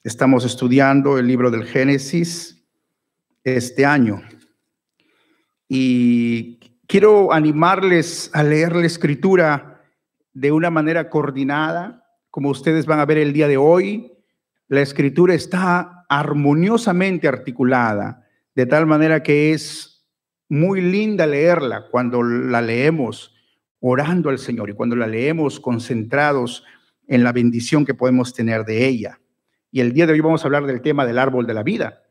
Estamos estudiando el libro del Génesis este año y quiero animarles a leer la escritura de una manera coordinada. Como ustedes van a ver el día de hoy, la escritura está armoniosamente articulada, de tal manera que es muy linda leerla cuando la leemos orando al Señor y cuando la leemos concentrados en la bendición que podemos tener de ella. Y el día de hoy vamos a hablar del tema del árbol de la vida.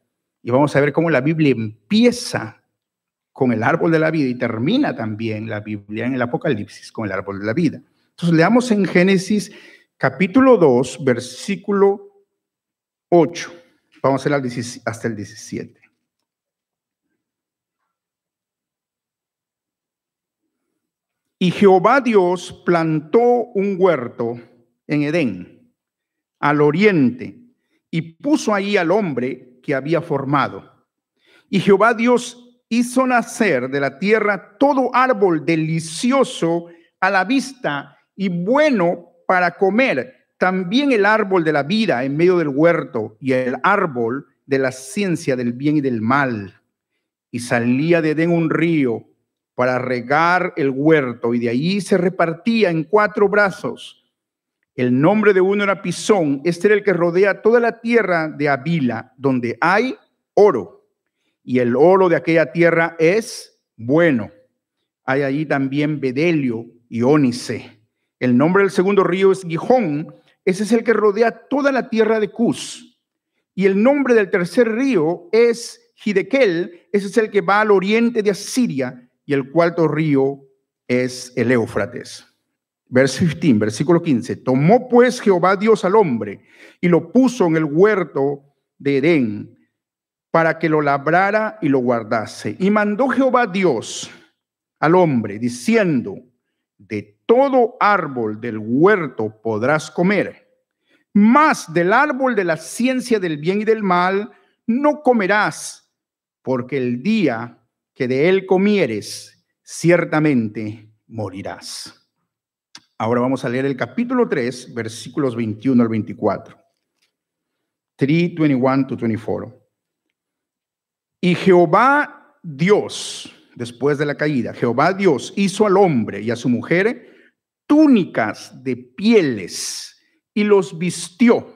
Y vamos a ver cómo la Biblia empieza con el árbol de la vida y termina también la Biblia en el Apocalipsis con el árbol de la vida. Entonces leamos en Génesis capítulo 2, versículo 8. Vamos a leer hasta el 17. Y Jehová Dios plantó un huerto en Edén, al oriente, y puso ahí al hombre que había formado. Y Jehová Dios hizo nacer de la tierra todo árbol delicioso a la vista y bueno para comer, también el árbol de la vida en medio del huerto y el árbol de la ciencia del bien y del mal. Y salía de Edén un río para regar el huerto, y de allí se repartía en 4 brazos. El nombre de uno era Pisón. Este era el que rodea toda la tierra de Havila, donde hay oro, y el oro de aquella tierra es bueno. Hay allí también bedelio y ónice. El nombre del segundo río es Gihón. Ese es el que rodea toda la tierra de Cus. Y el nombre del tercer río es Hidekel. Ese es el que va al oriente de Asiria. Y el cuarto río es el Éufrates. Versículo 15. Tomó pues Jehová Dios al hombre y lo puso en el huerto de Edén para que lo labrara y lo guardase. Y mandó Jehová Dios al hombre diciendo: de todo árbol del huerto podrás comer, mas del árbol de la ciencia del bien y del mal no comerás, porque el día que de él comieres, ciertamente morirás. Ahora vamos a leer el capítulo 3, versículos 21 al 24. 3, 21 to 24. Y Jehová Dios, después de la caída, Jehová Dios hizo al hombre y a su mujer túnicas de pieles y los vistió.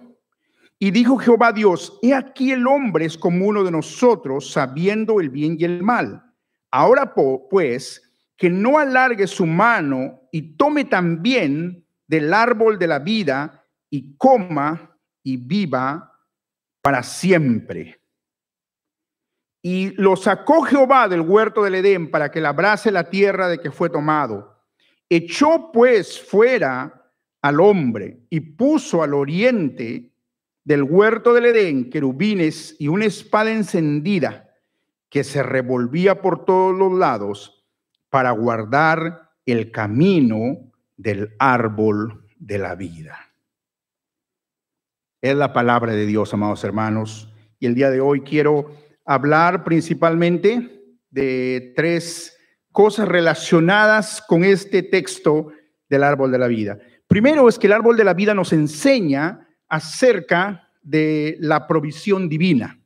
Y dijo Jehová Dios: he aquí el hombre es como uno de nosotros, sabiendo el bien y el mal. Ahora pues, que no alargue su mano y tome también del árbol de la vida y coma y viva para siempre. Y lo sacó Jehová del huerto del Edén para que labrase la tierra de que fue tomado. Echó pues fuera al hombre y puso al oriente del huerto del Edén querubines y una espada encendida que se revolvía por todos los lados para guardar el camino del árbol de la vida. Es la palabra de Dios, amados hermanos, y el día de hoy quiero hablar principalmente de 3 cosas relacionadas con este texto del árbol de la vida. Primero es que el árbol de la vida nos enseña acerca de la provisión divina.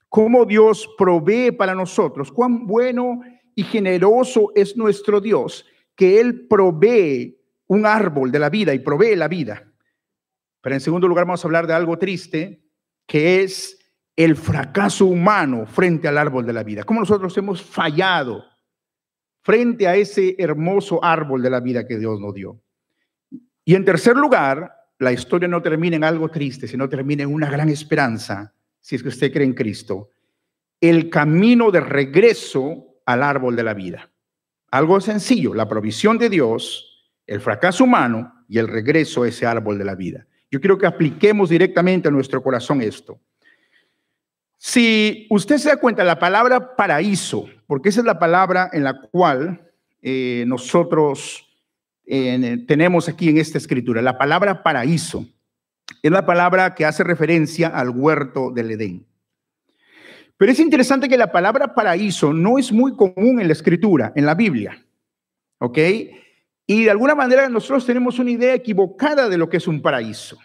Cómo Dios provee para nosotros, cuán bueno y generoso es nuestro Dios, que Él provee un árbol de la vida y provee la vida. Pero en segundo lugar vamos a hablar de algo triste, que es el fracaso humano frente al árbol de la vida. Cómo nosotros hemos fallado frente a ese hermoso árbol de la vida que Dios nos dio. Y en tercer lugar, la historia no termina en algo triste, sino termina en una gran esperanza, si es que usted cree en Cristo, el camino de regreso al árbol de la vida. Algo sencillo: la provisión de Dios, el fracaso humano y el regreso a ese árbol de la vida. Yo quiero que apliquemos directamente a nuestro corazón esto. Si usted se da cuenta, la palabra paraíso, porque esa es la palabra en la cual nosotros tenemos aquí en esta escritura, la palabra paraíso es la palabra que hace referencia al huerto del Edén. Pero es interesante que la palabra paraíso no es muy común en la escritura, en la Biblia, ¿ok? Y de alguna manera nosotros tenemos una idea equivocada de lo que es un paraíso.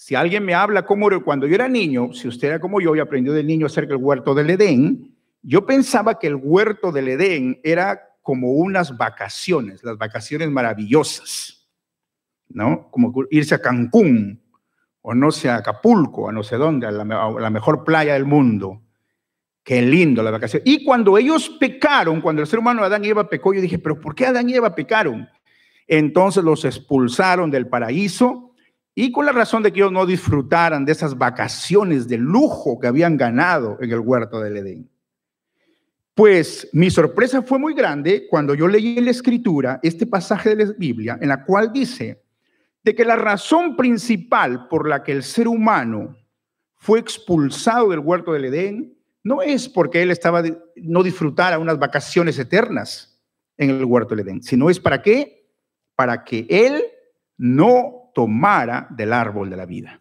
Si alguien me habla como cuando yo era niño, si usted era como yo y aprendió de niño acerca del huerto del Edén, yo pensaba que el huerto del Edén era como unas vacaciones, las vacaciones maravillosas, ¿no? Como irse a Cancún, o no sé, a Acapulco, a no sé dónde, a la mejor playa del mundo. Qué lindo la vacación. Y cuando ellos pecaron, cuando el ser humano Adán y Eva pecó, yo dije, pero ¿por qué Adán y Eva pecaron? Entonces los expulsaron del paraíso y con la razón de que ellos no disfrutaran de esas vacaciones de lujo que habían ganado en el huerto del Edén. Pues mi sorpresa fue muy grande cuando yo leí en la Escritura este pasaje de la Biblia en la cual dice de que la razón principal por la que el ser humano fue expulsado del huerto del Edén no es porque él no disfrutara unas vacaciones eternas en el huerto del Edén, sino es ¿para qué? Para que él no tomara del árbol de la vida.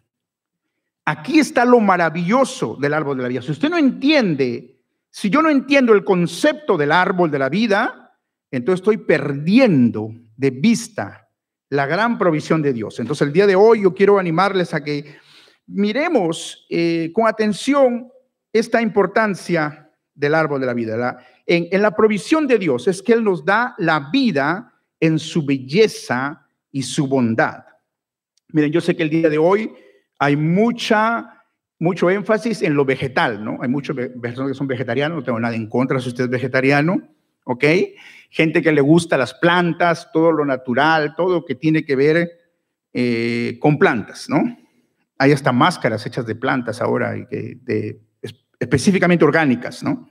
Aquí está lo maravilloso del árbol de la vida. Si usted no entiende, si yo no entiendo el concepto del árbol de la vida, entonces estoy perdiendo de vista la gran provisión de Dios. Entonces el día de hoy yo quiero animarles a que miremos con atención esta importancia del árbol de la vida. En la provisión de Dios es que Él nos da la vida en su belleza y su bondad. Miren, yo sé que el día de hoy hay mucho énfasis en lo vegetal, ¿no? Hay muchas personas que son vegetarianos, no tengo nada en contra si usted es vegetariano, ¿ok? Gente que le gusta las plantas, todo lo natural, todo lo que tiene que ver con plantas, ¿no? Hay hasta máscaras hechas de plantas ahora, específicamente orgánicas, ¿no?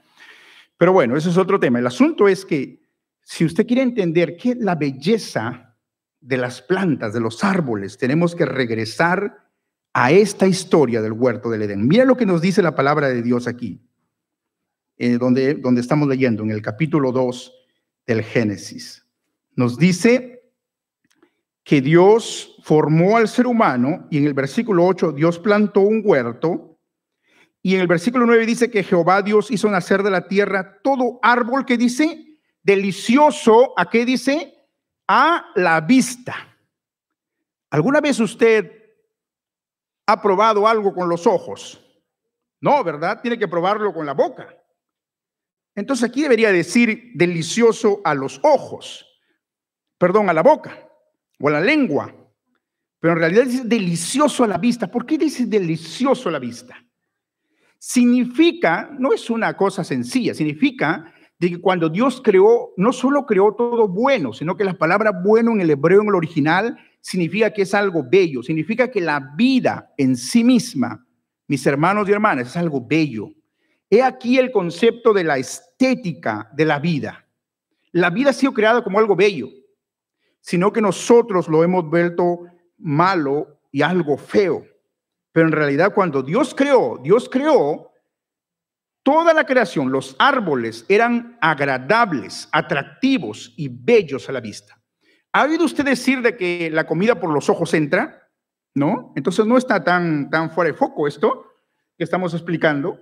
Pero bueno, eso es otro tema. El asunto es que si usted quiere entender qué es la belleza de las plantas, de los árboles, tenemos que regresar a esta historia del huerto del Edén. Mira lo que nos dice la palabra de Dios aquí, donde estamos leyendo, en el capítulo 2 del Génesis. Nos dice que Dios formó al ser humano, y en el versículo 8 Dios plantó un huerto, y en el versículo 9 dice que Jehová Dios hizo nacer de la tierra todo árbol que dice delicioso, ¿a qué dice? A la vista. ¿Alguna vez usted ha probado algo con los ojos? No, ¿verdad? Tiene que probarlo con la boca. Entonces aquí debería decir delicioso a los ojos, perdón, a la boca o a la lengua, pero en realidad dice delicioso a la vista. ¿Por qué dice delicioso a la vista? Significa, no es una cosa sencilla, significa de que cuando Dios creó, no solo creó todo bueno, sino que la palabra bueno en el hebreo, en el original, significa que es algo bello, significa que la vida en sí misma, mis hermanos y hermanas, es algo bello. He aquí el concepto de la estética de la vida. La vida ha sido creada como algo bello, sino que nosotros lo hemos vuelto malo y algo feo. Pero en realidad cuando Dios creó toda la creación, los árboles eran agradables, atractivos y bellos a la vista. ¿Ha oído usted decir de que la comida por los ojos entra? ¿No? Entonces no está tan fuera de foco esto que estamos explicando.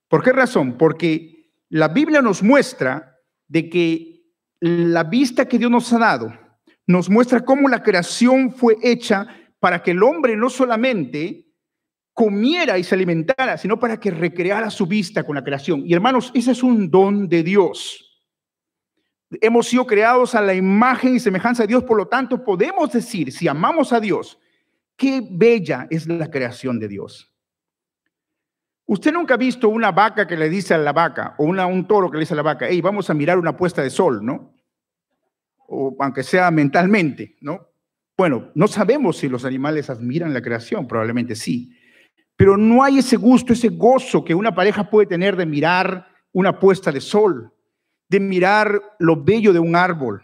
¿Por qué razón? Porque la Biblia nos muestra de que la vista que Dios nos ha dado nos muestra cómo la creación fue hecha para que el hombre no solamente comiera y se alimentara, sino para que recreara su vista con la creación. Y hermanos, ese es un don de Dios. Hemos sido creados a la imagen y semejanza de Dios, por lo tanto podemos decir, si amamos a Dios, qué bella es la creación de Dios. Usted nunca ha visto una vaca que le dice a la vaca, o un toro que le dice a la vaca, hey, vamos a mirar una puesta de sol, ¿no? O aunque sea mentalmente, ¿no? Bueno, no sabemos si los animales admiran la creación, probablemente sí. Pero no hay ese gusto, ese gozo que una pareja puede tener de mirar una puesta de sol, de mirar lo bello de un árbol.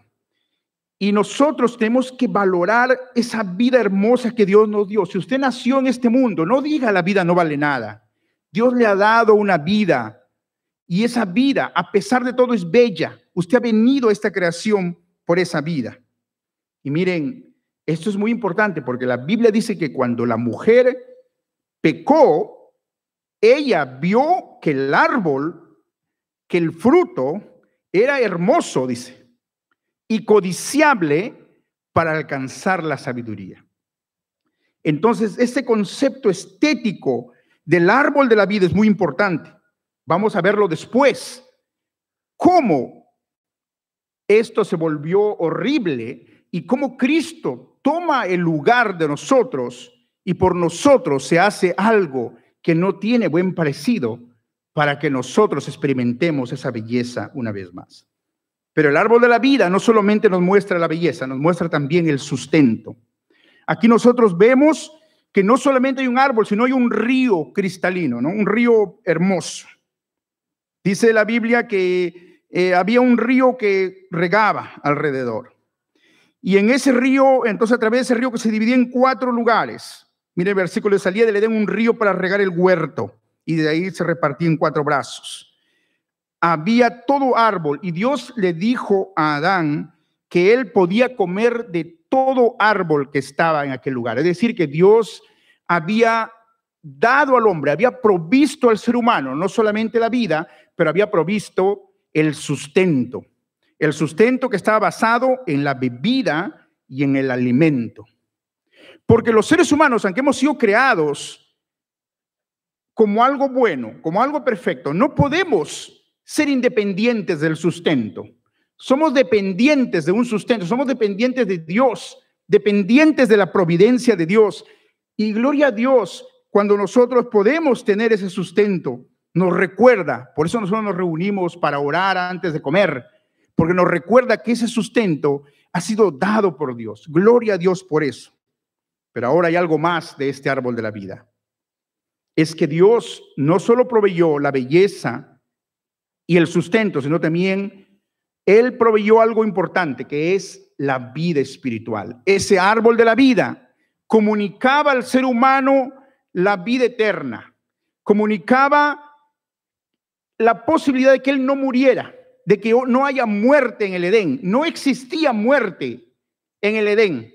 Y nosotros tenemos que valorar esa vida hermosa que Dios nos dio. Si usted nació en este mundo, no diga la vida no vale nada. Dios le ha dado una vida y esa vida, a pesar de todo, es bella. Usted ha venido a esta creación por esa vida. Y miren, esto es muy importante porque la Biblia dice que cuando la mujer pecó, ella vio que el árbol, que el fruto era hermoso, dice, y codiciable para alcanzar la sabiduría. Entonces, este concepto estético del árbol de la vida es muy importante. Vamos a verlo después. Cómo esto se volvió horrible y cómo Cristo toma el lugar de nosotros y por nosotros se hace algo que no tiene buen parecido para que nosotros experimentemos esa belleza una vez más. Pero el árbol de la vida no solamente nos muestra la belleza, nos muestra también el sustento. Aquí nosotros vemos que no solamente hay un árbol, sino hay un río cristalino, ¿no? Un río hermoso. Dice la Biblia que había un río que regaba alrededor. Y en ese río, entonces a través de ese río que se dividía en 4 lugares. Mire el versículo, salía del Edén un río para regar el huerto. Y de ahí se repartía en 4 brazos. Había todo árbol. Y Dios le dijo a Adán que él podía comer de todo árbol que estaba en aquel lugar. Es decir, que Dios había dado al hombre, había provisto al ser humano, no solamente la vida, pero había provisto el sustento que estaba basado en la bebida y en el alimento. Porque los seres humanos, aunque hemos sido creados como algo bueno, como algo perfecto, no podemos ser independientes del sustento. Somos dependientes de un sustento, somos dependientes de Dios, dependientes de la providencia de Dios. Y gloria a Dios, cuando nosotros podemos tener ese sustento, nos recuerda, por eso nosotros nos reunimos para orar antes de comer, porque nos recuerda que ese sustento ha sido dado por Dios. Gloria a Dios por eso. Pero ahora hay algo más de este árbol de la vida. Es que Dios no solo proveyó la belleza y el sustento, sino también Él proveyó algo importante, que es la vida espiritual. Ese árbol de la vida comunicaba al ser humano la vida eterna, comunicaba la posibilidad de que él no muriera, de que no haya muerte en el Edén. No existía muerte en el Edén.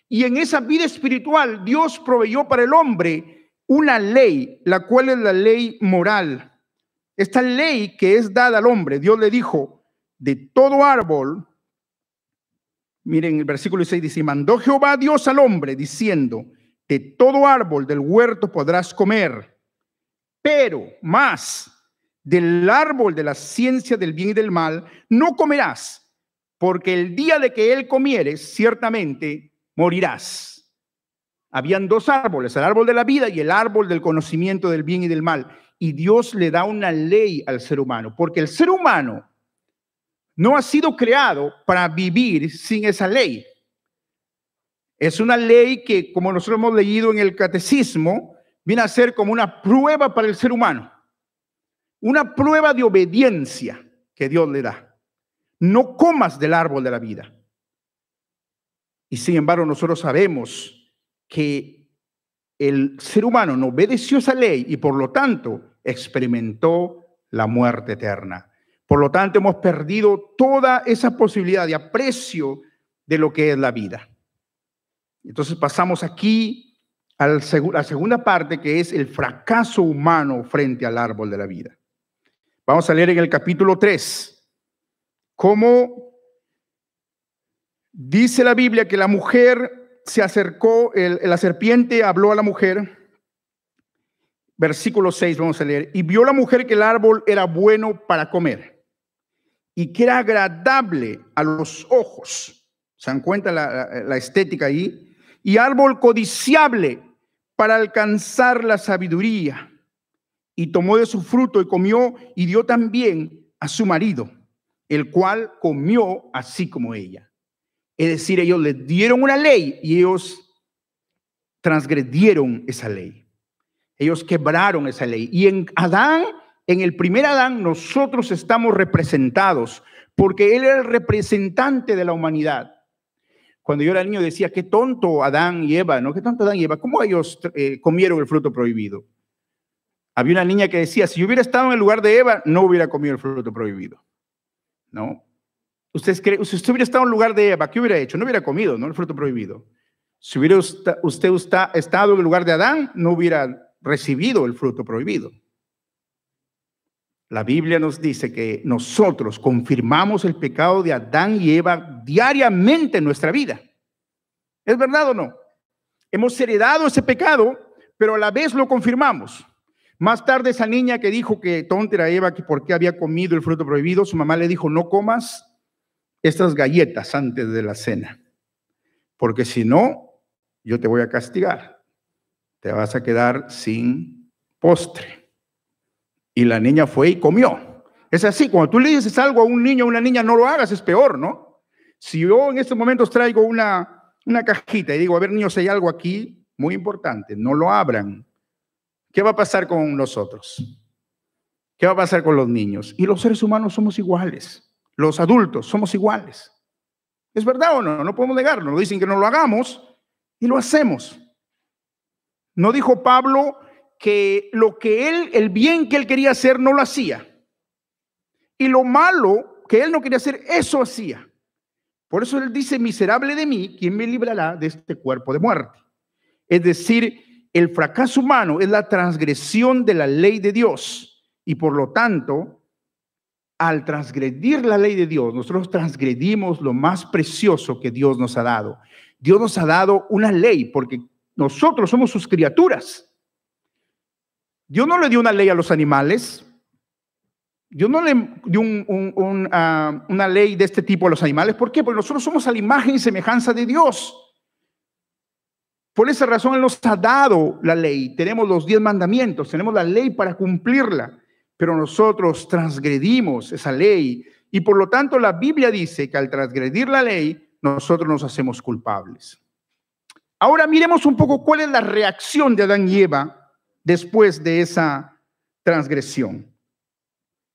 Y en esa vida espiritual Dios proveyó para el hombre una ley, la cual es la ley moral. Esta ley que es dada al hombre, Dios le dijo, de todo árbol, miren el versículo 6 dice, mandó Jehová Dios al hombre diciendo, de todo árbol del huerto podrás comer, pero más del árbol de la ciencia del bien y del mal no comerás, porque el día de que él comieres, ciertamente morirás. Habían 2 árboles, el árbol de la vida y el árbol del conocimiento del bien y del mal. Y Dios le da una ley al ser humano, porque el ser humano no ha sido creado para vivir sin esa ley. Es una ley que, como nosotros hemos leído en el catecismo, viene a ser como una prueba para el ser humano. Una prueba de obediencia que Dios le da. No comas del árbol de la vida. Y sin embargo, nosotros sabemos que el ser humano no obedeció esa ley y por lo tanto experimentó la muerte eterna. Por lo tanto, hemos perdido toda esa posibilidad de aprecio de lo que es la vida. Entonces pasamos aquí a la segunda parte, que es el fracaso humano frente al árbol de la vida. Vamos a leer en el capítulo 3 cómo dice la Biblia que la mujer se acercó, la serpiente habló a la mujer. Versículo 6 vamos a leer. Y vio la mujer que el árbol era bueno para comer y que era agradable a los ojos. ¿Se dan cuenta la estética ahí? Y árbol codiciable para alcanzar la sabiduría. Y tomó de su fruto y comió y dio también a su marido, el cual comió así como ella. Es decir, ellos le dieron una ley y ellos transgredieron esa ley. Ellos quebraron esa ley. Y en Adán, en el primer Adán, nosotros estamos representados porque él era el representante de la humanidad. Cuando yo era niño decía, qué tonto Adán y Eva, ¿no? Qué tonto Adán y Eva. ¿Cómo ellos comieron el fruto prohibido? Había una niña que decía, si yo hubiera estado en el lugar de Eva, no hubiera comido el fruto prohibido. ¿No? Si usted hubiera estado en el lugar de Eva, ¿qué hubiera hecho? No hubiera comido, ¿no? El fruto prohibido. Si hubiera usted estado en el lugar de Adán, no hubiera recibido el fruto prohibido. La Biblia nos dice que nosotros confirmamos el pecado de Adán y Eva diariamente en nuestra vida. ¿Es verdad o no? Hemos heredado ese pecado, pero a la vez lo confirmamos. Más tarde esa niña que dijo que tonta era Eva, que porque había comido el fruto prohibido, su mamá le dijo, no comas estas galletas antes de la cena, porque si no, yo te voy a castigar. Te vas a quedar sin postre. Y la niña fue y comió. Es así, cuando tú le dices algo a un niño o a una niña, no lo hagas, es peor, ¿no? Si yo en estos momentos traigo una cajita y digo, a ver, niños, hay algo aquí muy importante, no lo abran. ¿Qué va a pasar con nosotros? ¿Qué va a pasar con los niños? Y los seres humanos somos iguales. Los adultos somos iguales. ¿Es verdad o no? No podemos negarlo. Nos dicen que no lo hagamos y lo hacemos. ¿No dijo Pablo que el bien que él quería hacer no lo hacía? Y lo malo que él no quería hacer, eso hacía. Por eso él dice, miserable de mí, ¿quién me librará de este cuerpo de muerte? Es decir, el fracaso humano es la transgresión de la ley de Dios. Y por lo tanto, al transgredir la ley de Dios, nosotros transgredimos lo más precioso que Dios nos ha dado. Dios nos ha dado una ley porque nosotros somos sus criaturas. Dios no le dio una ley a los animales. Dios no le dio una ley de este tipo a los animales. ¿Por qué? Porque nosotros somos a la imagen y semejanza de Dios. Por esa razón Él nos ha dado la ley. Tenemos los 10 mandamientos, tenemos la ley para cumplirla. Pero nosotros transgredimos esa ley. Y por lo tanto la Biblia dice que al transgredir la ley, nosotros nos hacemos culpables. Ahora miremos un poco cuál es la reacción de Adán y Eva después de esa transgresión.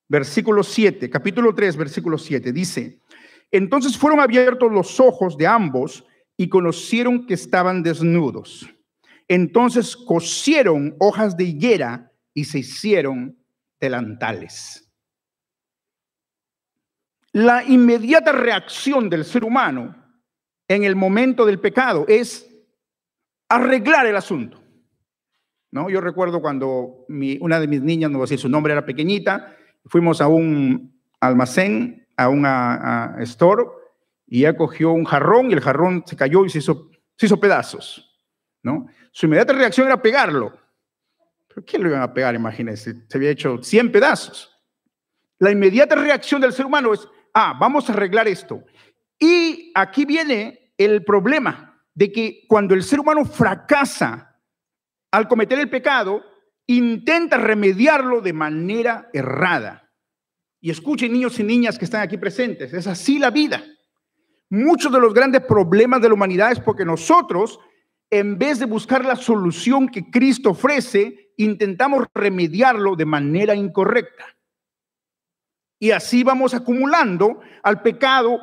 Versículo 7, capítulo 3, versículo 7, dice, entonces fueron abiertos los ojos de ambos y conocieron que estaban desnudos. Entonces cosieron hojas de higuera y se hicieron delantales. La inmediata reacción del ser humano en el momento del pecado es arreglar el asunto, ¿no? Yo recuerdo cuando una de mis niñas, no voy a decir su nombre, era pequeñita, fuimos a un almacén, a una store, y ella cogió un jarrón y el jarrón se cayó y se hizo pedazos, ¿no? Su inmediata reacción era pegarlo. ¿Pero qué lo iban a pegar? Imagínense, se había hecho 100 pedazos. La inmediata reacción del ser humano es, vamos a arreglar esto. Y aquí viene el problema de que cuando el ser humano fracasa al cometer el pecado, intenta remediarlo de manera errada. Y escuchen, niños y niñas que están aquí presentes, es así la vida. Muchos de los grandes problemas de la humanidad es porque nosotros, en vez de buscar la solución que Cristo ofrece, intentamos remediarlo de manera incorrecta. Y así vamos acumulando al pecado,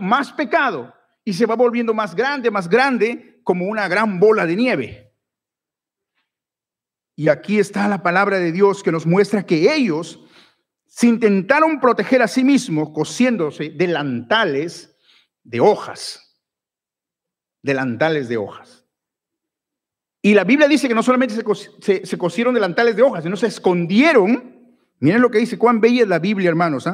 y se va volviendo más grande, como una gran bola de nieve. Y aquí está la palabra de Dios que nos muestra que ellos se intentaron proteger a sí mismos cosiéndose delantales de hojas. Delantales de hojas. Y la Biblia dice que no solamente se cosieron delantales de hojas, sino se escondieron. Miren lo que dice, cuán bella es la Biblia, hermanos.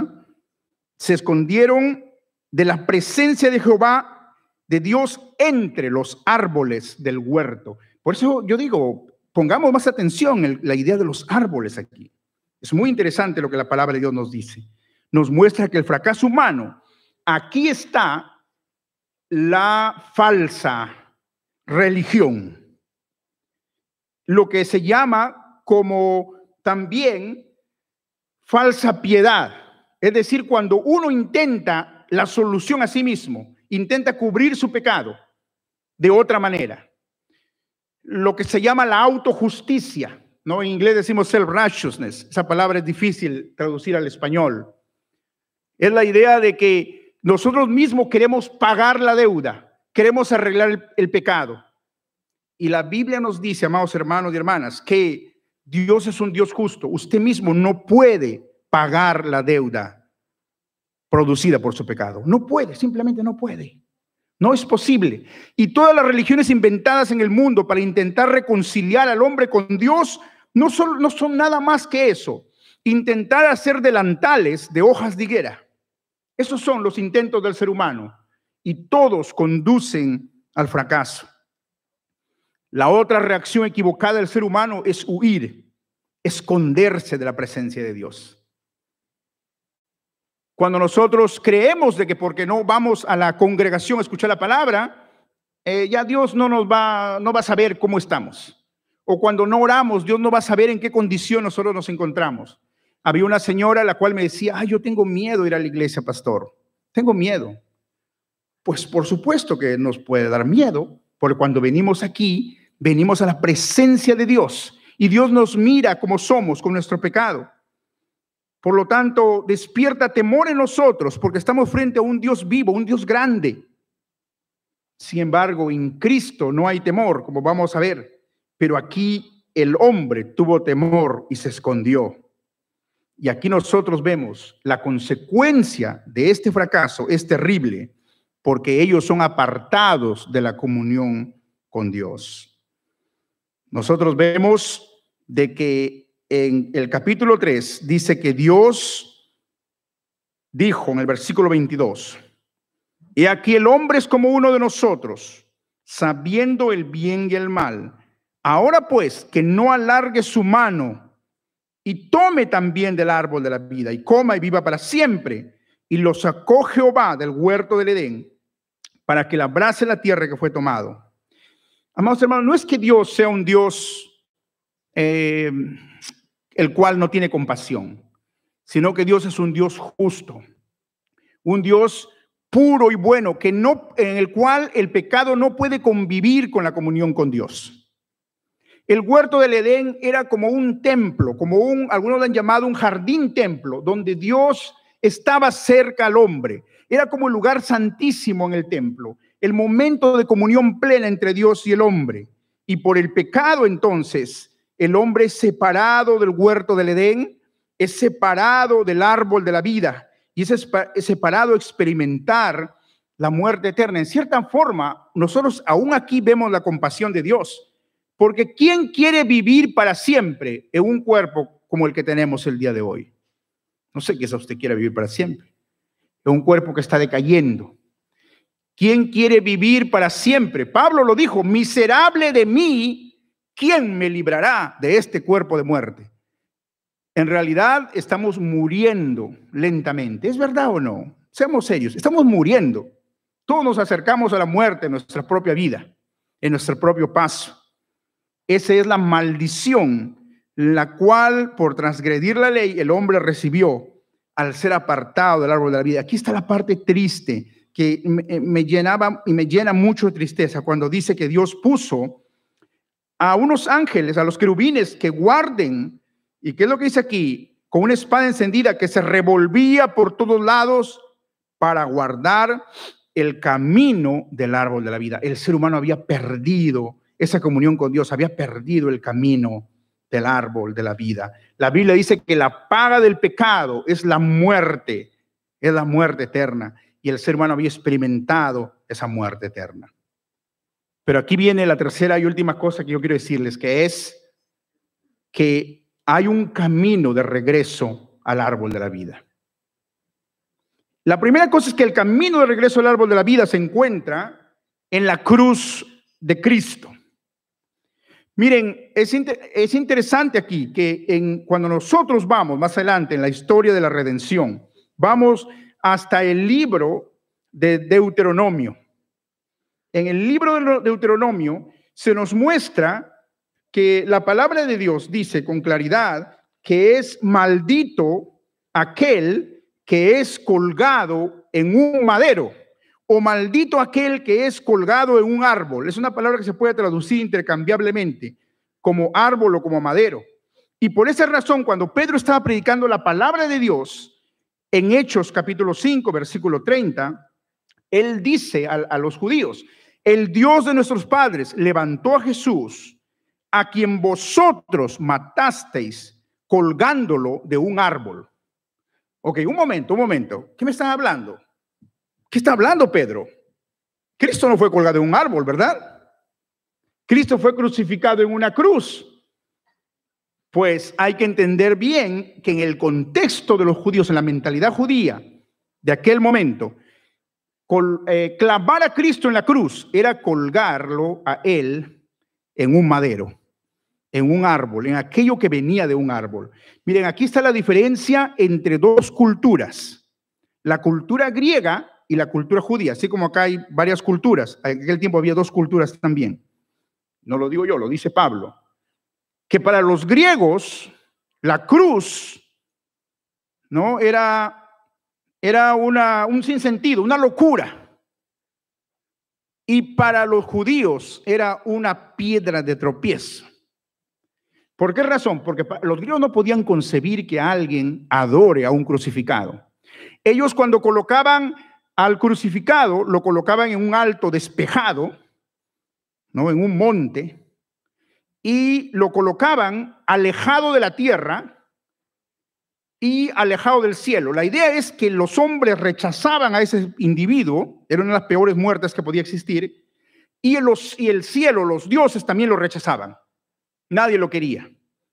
Se escondieron de la presencia de Jehová, de Dios, entre los árboles del huerto. Por eso yo digo, pongamos más atención en la idea de los árboles aquí. Es muy interesante lo que la palabra de Dios nos dice. Nos muestra que el fracaso humano, aquí está la falsa religión. Lo que se llama como también falsa piedad. Es decir, cuando uno intenta la solución a sí mismo, intenta cubrir su pecado de otra manera. Lo que se llama la autojusticia, ¿no? En inglés decimos self-righteousness. Esa palabra es difícil traducir al español. Es la idea de que nosotros mismos queremos pagar la deuda, queremos arreglar el pecado. Y la Biblia nos dice, amados hermanos y hermanas, que Dios es un Dios justo. Usted mismo no puede pagar la deuda producida por su pecado. No puede, simplemente no puede. No es posible. Y todas las religiones inventadas en el mundo para intentar reconciliar al hombre con Dios no son nada más que eso. Intentar hacer delantales de hojas de higuera. Esos son los intentos del ser humano. Y todos conducen al fracaso. La otra reacción equivocada del ser humano es huir, esconderse de la presencia de Dios. Cuando nosotros creemos de que porque no vamos a la congregación a escuchar la palabra, ya Dios no va a saber cómo estamos. O cuando no oramos, Dios no va a saber en qué condición nosotros nos encontramos. Había una señora la cual me decía, yo tengo miedo de ir a la iglesia, pastor. Tengo miedo. Pues por supuesto que nos puede dar miedo, porque cuando venimos aquí, venimos a la presencia de Dios y Dios nos mira como somos con nuestro pecado. Por lo tanto, despierta temor en nosotros porque estamos frente a un Dios vivo, un Dios grande. Sin embargo, en Cristo no hay temor, como vamos a ver, pero aquí el hombre tuvo temor y se escondió. Y aquí nosotros vemos la consecuencia de este fracaso es terrible, porque ellos son apartados de la comunión con Dios. Nosotros vemos de que en el capítulo 3 dice que Dios dijo en el versículo 22, y aquí el hombre es como uno de nosotros, sabiendo el bien y el mal. Ahora pues, que no alargue su mano y tome también del árbol de la vida y coma y viva para siempre. Y lo sacó Jehová del huerto del Edén para que labrase la tierra que fue tomado. Amados hermanos, no es que Dios sea un Dios el cual no tiene compasión, sino que Dios es un Dios justo, un Dios puro y bueno, en el cual el pecado no puede convivir con la comunión con Dios. El huerto del Edén era como un templo, algunos lo han llamado un jardín templo, donde Dios estaba cerca al hombre. Era como el lugar santísimo en el templo, el momento de comunión plena entre Dios y el hombre. Y por el pecado entonces, el hombre es separado del huerto del Edén, es separado del árbol de la vida y es separado a experimentar la muerte eterna. En cierta forma, nosotros aún aquí vemos la compasión de Dios. Porque ¿quién quiere vivir para siempre en un cuerpo como el que tenemos el día de hoy? No sé qué usted quiere vivir para siempre. En un cuerpo que está decayendo. ¿Quién quiere vivir para siempre? Pablo lo dijo, miserable de mí, ¿quién me librará de este cuerpo de muerte? En realidad estamos muriendo lentamente. ¿Es verdad o no? Seamos serios, estamos muriendo. Todos nos acercamos a la muerte en nuestra propia vida, en nuestro propio paso. Esa es la maldición, la cual por transgredir la ley el hombre recibió al ser apartado del árbol de la vida. Aquí está la parte triste que me llena mucho de tristeza cuando dice que Dios puso a unos ángeles, a los querubines que guarden, ¿y qué es lo que dice aquí? Con una espada encendida que se revolvía por todos lados para guardar el camino del árbol de la vida. El ser humano había perdido esa comunión con Dios, había perdido el camino del árbol de la vida. La Biblia dice que la paga del pecado es la muerte eterna, y el ser humano había experimentado esa muerte eterna. Pero aquí viene la tercera y última cosa que yo quiero decirles, que es que hay un camino de regreso al árbol de la vida. La primera cosa es que el camino de regreso al árbol de la vida se encuentra en la cruz de Cristo. Miren, es interesante aquí que cuando nosotros vamos más adelante en la historia de la redención, vamos hasta el libro de Deuteronomio. En el libro de Deuteronomio se nos muestra que la palabra de Dios dice con claridad que es maldito aquel que es colgado en un madero, o maldito aquel que es colgado en un árbol. Es una palabra que se puede traducir intercambiablemente como árbol o como madero. Y por esa razón, cuando Pedro estaba predicando la palabra de Dios en Hechos capítulo 5, versículo 30, él dice a los judíos: el Dios de nuestros padres levantó a Jesús, a quien vosotros matasteis colgándolo de un árbol. Ok, un momento. ¿Qué me están hablando? ¿Qué está hablando Pedro? Cristo no fue colgado en un árbol, ¿verdad? Cristo fue crucificado en una cruz. Pues hay que entender bien que en el contexto de los judíos, en la mentalidad judía de aquel momento, clavar a Cristo en la cruz era colgarlo a él en un madero, en un árbol, en aquello que venía de un árbol. Miren, aquí está la diferencia entre dos culturas, la cultura griega y la cultura judía, así como acá hay varias culturas. En aquel tiempo había dos culturas también. No lo digo yo, lo dice Pablo. Que para los griegos la cruz, ¿no? Era un sinsentido, una locura. Y para los judíos era una piedra de tropiezo. ¿Por qué razón? Porque los griegos no podían concebir que alguien adore a un crucificado. Ellos, cuando colocaban al crucificado, lo colocaban en un alto despejado, ¿no? En un monte, y lo colocaban alejado de la tierra y alejado del cielo. La idea es que los hombres rechazaban a ese individuo, era una de las peores muertes que podía existir, y el cielo, los dioses también lo rechazaban. Nadie lo quería.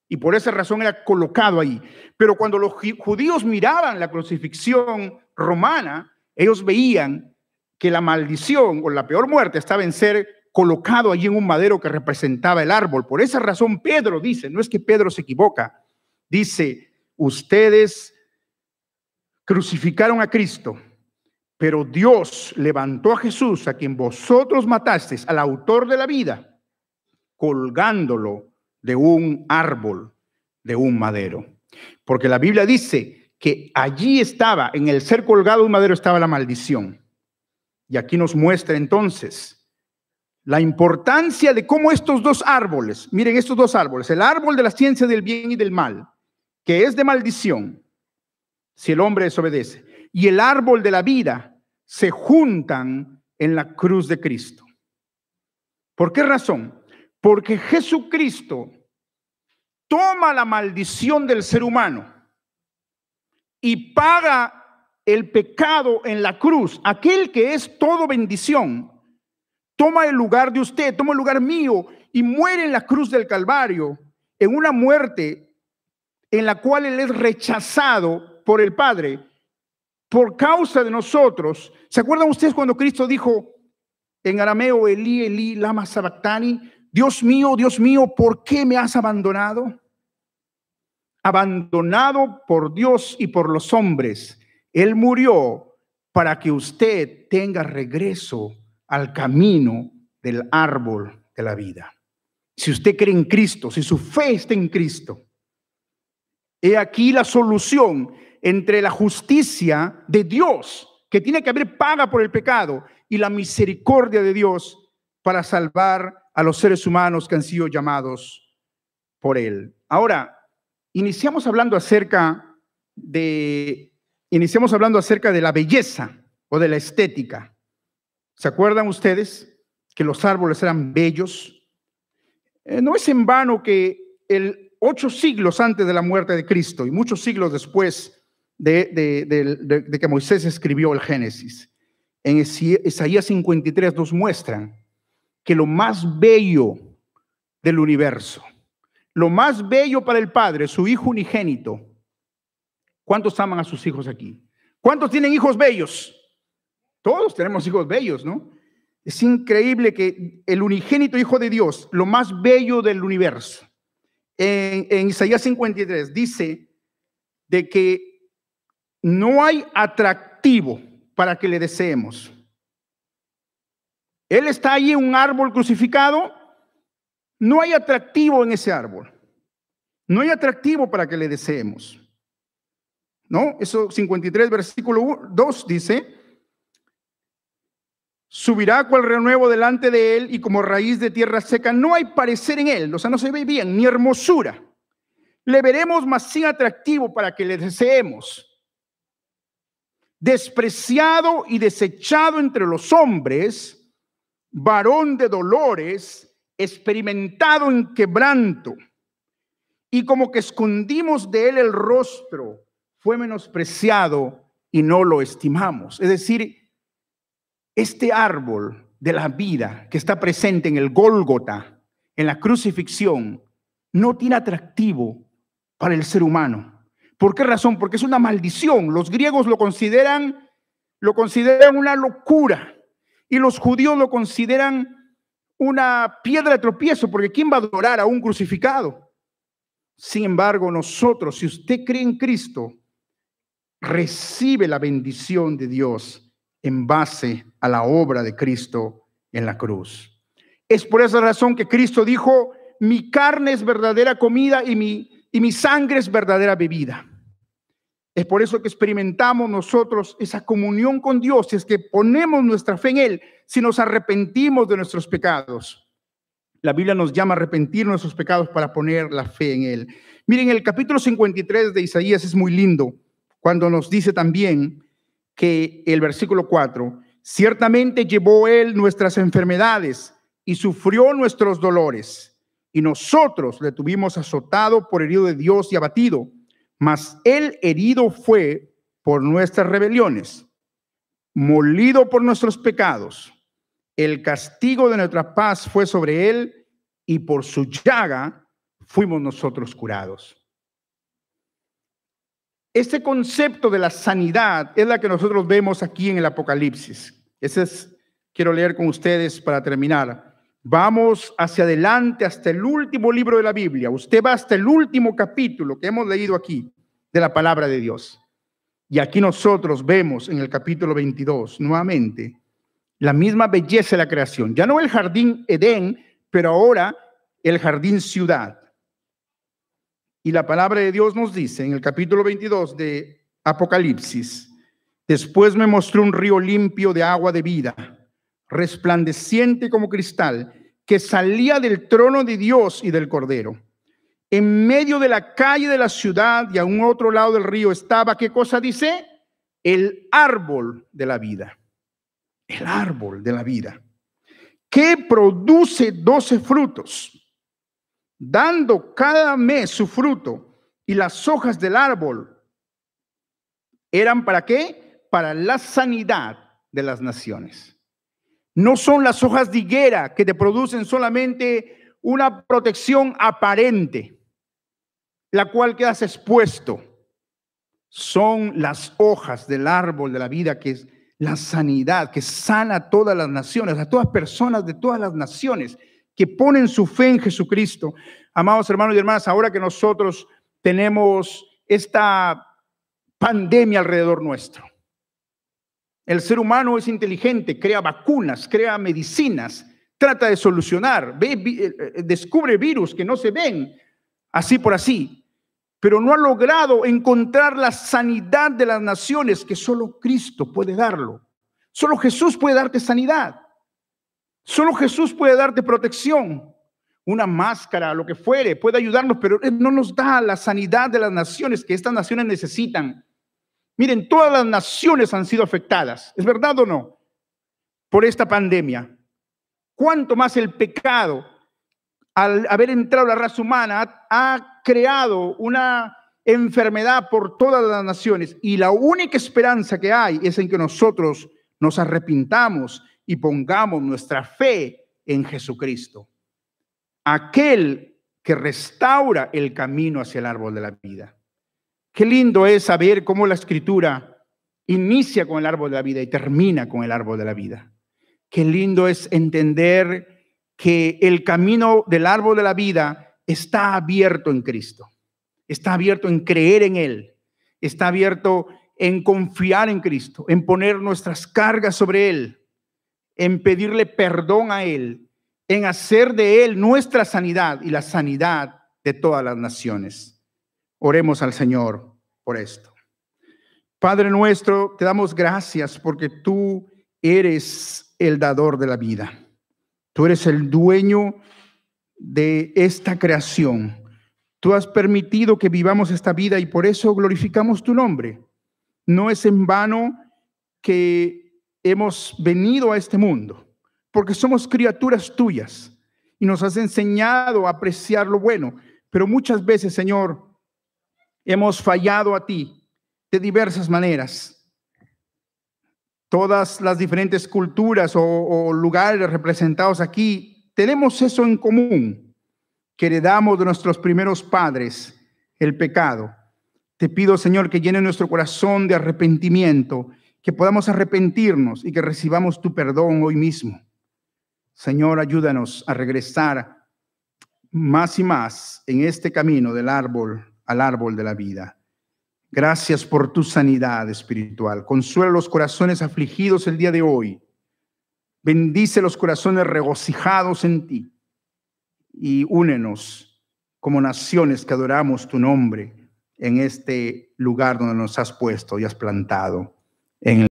Y por esa razón era colocado ahí. Pero cuando los judíos miraban la crucifixión romana, ellos veían que la maldición o la peor muerte estaba en ser colocado allí en un madero que representaba el árbol. Por esa razón Pedro dice, no es que Pedro se equivoca, dice, ustedes crucificaron a Cristo, pero Dios levantó a Jesús, a quien vosotros matasteis, al autor de la vida, colgándolo de un árbol, de un madero. Porque la Biblia dice que allí estaba, en el ser colgado de un madero estaba la maldición. Y aquí nos muestra entonces la importancia de cómo estos dos árboles, miren estos dos árboles, el árbol de la ciencia del bien y del mal, que es de maldición, si el hombre desobedece, y el árbol de la vida se juntan en la cruz de Cristo. ¿Por qué razón? Porque Jesucristo toma la maldición del ser humano y paga el pecado en la cruz. Aquel que es todo bendición toma el lugar de usted, toma el lugar mío y muere en la cruz del Calvario, en una muerte en la cual él es rechazado por el Padre por causa de nosotros. ¿Se acuerdan ustedes cuando Cristo dijo en arameo, Elí, Elí, lama sabactani? Dios mío, ¿por qué me has abandonado? Abandonado por Dios y por los hombres. Él murió para que usted tenga regreso al camino del árbol de la vida. Si usted cree en Cristo, si su fe está en Cristo, he aquí la solución entre la justicia de Dios, que tiene que haber paga por el pecado, y la misericordia de Dios para salvar a los seres humanos que han sido llamados por Él. Ahora, iniciamos hablando acerca de la belleza o de la estética. ¿Se acuerdan ustedes que los árboles eran bellos? No es en vano que 8 siglos antes de la muerte de Cristo y muchos siglos después de que Moisés escribió el Génesis, en Isaías 53 nos muestran que lo más bello del universo, lo más bello para el Padre, su Hijo unigénito. ¿Cuántos aman a sus hijos aquí? ¿Cuántos tienen hijos bellos? Todos tenemos hijos bellos, ¿no? Es increíble que el unigénito Hijo de Dios, lo más bello del universo, en Isaías 53 dice de que no hay atractivo para que le deseemos. Él está ahí en un árbol crucificado, no hay atractivo en ese árbol. No hay atractivo para que le deseemos. ¿No? Eso 53 versículo 2 dice, subirá cual renuevo delante de él y como raíz de tierra seca, no hay parecer en él, o sea, no se ve bien, ni hermosura. Le veremos más sin atractivo para que le deseemos. Despreciado y desechado entre los hombres, varón de dolores, experimentado en quebranto, y como que escondimos de él el rostro, fue menospreciado y no lo estimamos. Es decir, este árbol de la vida que está presente en el Gólgota, en la crucifixión, no tiene atractivo para el ser humano. ¿Por qué razón? Porque es una maldición. Los griegos lo consideran una locura y los judíos lo consideran una piedra de tropiezo, porque ¿quién va a adorar a un crucificado? Sin embargo, nosotros, si usted cree en Cristo, recibe la bendición de Dios en base a la obra de Cristo en la cruz. Es por esa razón que Cristo dijo: mi carne es verdadera comida y mi sangre es verdadera bebida. Es por eso que experimentamos nosotros esa comunión con Dios, si es que ponemos nuestra fe en Él, si nos arrepentimos de nuestros pecados. La Biblia nos llama a arrepentir nuestros pecados para poner la fe en Él. Miren, el capítulo 53 de Isaías es muy lindo, cuando nos dice también que el versículo 4, ciertamente llevó Él nuestras enfermedades y sufrió nuestros dolores, y nosotros le tuvimos azotado por herido de Dios y abatido, mas Él herido fue por nuestras rebeliones, molido por nuestros pecados. El castigo de nuestra paz fue sobre Él, y por su llaga fuimos nosotros curados. Este concepto de la sanidad es la que nosotros vemos aquí en el Apocalipsis. Quiero leer con ustedes para terminar. Vamos hacia adelante hasta el último libro de la Biblia. Usted va hasta el último capítulo que hemos leído aquí de la palabra de Dios. Y aquí nosotros vemos en el capítulo 22 nuevamente la misma belleza de la creación. Ya no el jardín Edén, pero ahora el jardín ciudad. Y la palabra de Dios nos dice en el capítulo 22 de Apocalipsis: después me mostró un río limpio de agua de vida, resplandeciente como cristal, que salía del trono de Dios y del Cordero. En medio de la calle de la ciudad y a un otro lado del río estaba, ¿qué cosa dice? El árbol de la vida. El árbol de la vida, que produce 12 frutos, dando cada mes su fruto, y las hojas del árbol eran ¿para qué? Para la sanidad de las naciones. No son las hojas de higuera que te producen solamente una protección aparente, la cual quedas expuesto. Son las hojas del árbol de la vida, que es la sanidad, que sana a todas las naciones, a todas personas de todas las naciones que ponen su fe en Jesucristo. Amados hermanos y hermanas, ahora que nosotros tenemos esta pandemia alrededor nuestro, el ser humano es inteligente, crea vacunas, crea medicinas, trata de solucionar, descubre virus que no se ven así por así, pero no ha logrado encontrar la sanidad de las naciones, que solo Cristo puede darlo. Solo Jesús puede darte sanidad. Solo Jesús puede darte protección. Una máscara, lo que fuere, puede ayudarnos, pero no nos da la sanidad de las naciones que estas naciones necesitan. Miren, todas las naciones han sido afectadas, ¿es verdad o no? Por esta pandemia. ¿Cuánto más el pecado, al haber entrado a la raza humana, ha creado una enfermedad por todas las naciones? Y la única esperanza que hay es en que nosotros nos arrepintamos y pongamos nuestra fe en Jesucristo, aquel que restaura el camino hacia el árbol de la vida. Qué lindo es saber cómo la Escritura inicia con el árbol de la vida y termina con el árbol de la vida. Qué lindo es entender que el camino del árbol de la vida está abierto en Cristo, está abierto en creer en Él, está abierto en confiar en Cristo, en poner nuestras cargas sobre Él, en pedirle perdón a Él, en hacer de Él nuestra sanidad y la sanidad de todas las naciones. Oremos al Señor por esto. Padre nuestro, te damos gracias porque tú eres el dador de la vida. Tú eres el dueño de esta creación. Tú has permitido que vivamos esta vida y por eso glorificamos tu nombre. No es en vano que hemos venido a este mundo, porque somos criaturas tuyas y nos has enseñado a apreciar lo bueno. Pero muchas veces, Señor, hemos fallado a ti de diversas maneras. Todas las diferentes culturas o lugares representados aquí, tenemos eso en común, que heredamos de nuestros primeros padres, el pecado. Te pido, Señor, que llene nuestro corazón de arrepentimiento, que podamos arrepentirnos y que recibamos tu perdón hoy mismo. Señor, ayúdanos a regresar más y más en este camino del árbol al árbol de la vida. Gracias por tu sanidad espiritual. Consuela los corazones afligidos el día de hoy. Bendice los corazones regocijados en ti. Y únenos como naciones que adoramos tu nombre en este lugar donde nos has puesto y has plantado. En el